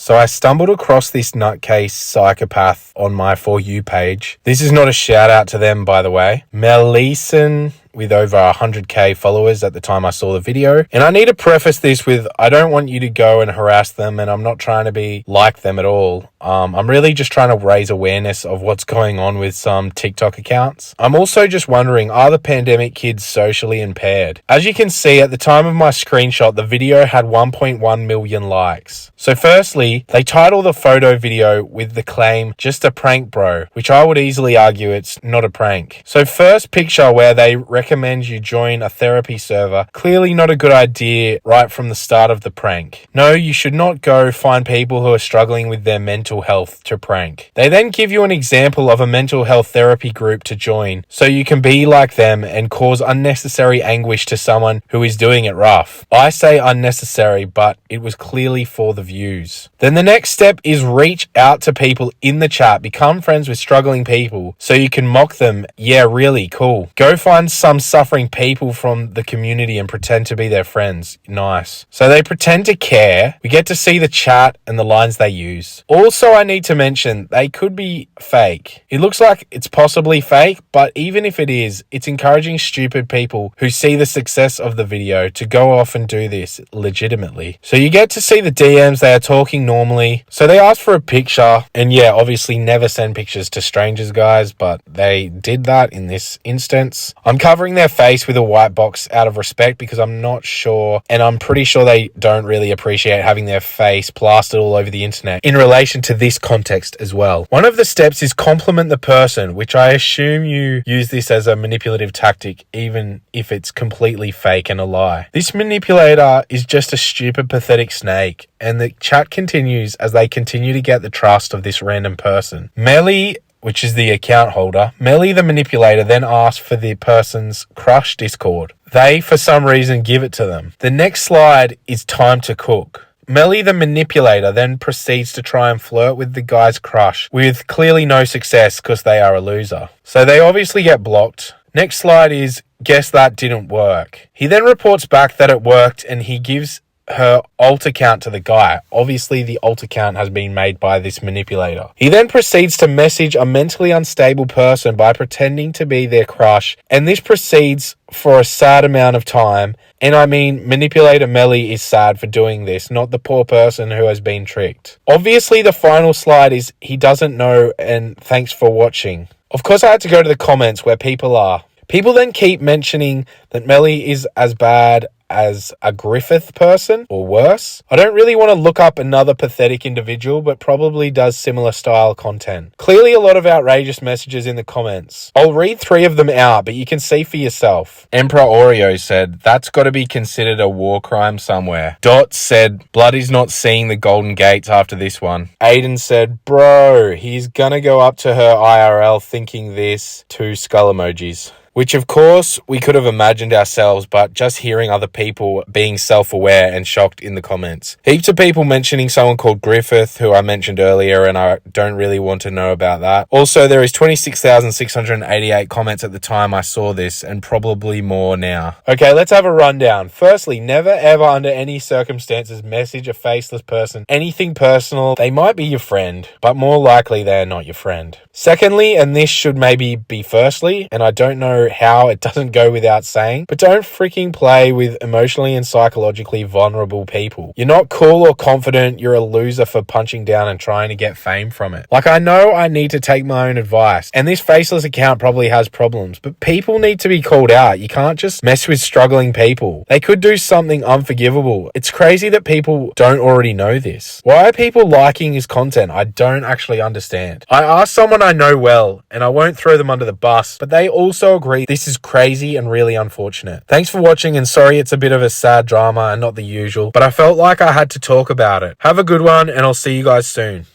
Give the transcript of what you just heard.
So I stumbled across this nutcase psychopath on my For You page. This is not a shout out to them, by the way. Melison, with over 100k followers at the time I saw the video. And I need to preface this with, I don't want you to go and harass them, and I'm not trying to be like them at all. I'm really just trying to raise awareness of what's going on with some TikTok accounts. I'm also just wondering, are the pandemic kids socially impaired? As you can see, at the time of my screenshot, the video had 1.1 million likes. So firstly, they title the photo video with the claim, "Just a prank, bro," which I would easily argue it's not a prank. So first picture where they recommend you join a therapy server, clearly not a good idea right from the start of the prank. No, you should not go find people who are struggling with their mental health to prank. They then give you an example of a mental health therapy group to join, so you can be like them and cause unnecessary anguish to someone who is doing it rough. I say unnecessary, but it was clearly for the views. Then the next step is reach out to people in the chat, become friends with struggling people so you can mock them. Yeah, really cool. Go find some suffering people from the community and pretend to be their friends. Nice. So they pretend to care. We get to see the chat and the lines they use. Also, I need to mention, they could be fake. It looks like it's possibly fake, but even if it is, it's encouraging stupid people who see the success of the video to go off and do this legitimately. So you get to see the DMs, they are talking normally. So they asked for a picture, and yeah, obviously never send pictures to strangers, guys, but they did that in this instance. I'm covering their face with a white box out of respect because I'm not sure, and I'm pretty sure they don't really appreciate having their face plastered all over the internet in relation to this context as well. One of the steps is compliment the person, which I assume you use this as a manipulative tactic, even if it's completely fake and a lie. This manipulator is just a stupid, pathetic snake, and the chat continues as they continue to get the trust of this random person. Melly, which is the account holder, Melly the manipulator then asks for the person's crush Discord. They, for some reason, give it to them. The next slide is time to cook. Melly the manipulator then proceeds to try and flirt with the guy's crush with clearly no success because they are a loser. So they obviously get blocked. Next slide is, guess that didn't work. He then reports back that it worked and he gives her alt account to the guy. Obviously the alt account has been made by this manipulator. He then proceeds to message a mentally unstable person by pretending to be their crush, and this proceeds for a sad amount of time. And I mean, manipulator Melly is sad for doing this, not the poor person who has been tricked. Obviously the final slide is, he doesn't know and thanks for watching. Of course I had to go to the comments where people are. People then keep mentioning that Melly is as bad as a Griffith person or worse. I don't really want to look up another pathetic individual, but probably does similar style content. Clearly a lot of outrageous messages in the comments. I'll read 3 of them out, but you can see for yourself. Emperor Oreo said, that's got to be considered a war crime somewhere. Dot said, blood is not seeing the Golden Gates after this one. Aiden said, bro, he's gonna go up to her IRL thinking this. 2 skull emojis. Which, of course, we could have imagined ourselves, but just hearing other people being self-aware and shocked in the comments. Heaps of people mentioning someone called Griffith, who I mentioned earlier, and I don't really want to know about that. Also, there is 26,688 comments at the time I saw this, and probably more now. Okay, let's have a rundown. Firstly, never ever under any circumstances message a faceless person anything personal. They might be your friend, but more likely they are not your friend. Secondly, and this should maybe be firstly, and I don't know how it doesn't go without saying, but don't freaking play with emotionally and psychologically vulnerable people. You're not cool or confident, you're a loser for punching down and trying to get fame from it. Like, I know I need to take my own advice, and this faceless account probably has problems, but people need to be called out. You can't just mess with struggling people. They could do something unforgivable. It's crazy that people don't already know this. Why are people liking his content? I don't actually understand. I asked someone I know well, and I won't throw them under the bus, but they also agree this is crazy and really unfortunate. Thanks for watching, and sorry it's a bit of a sad drama and not the usual, but I felt like I had to talk about it. Have a good one, and I'll see you guys soon.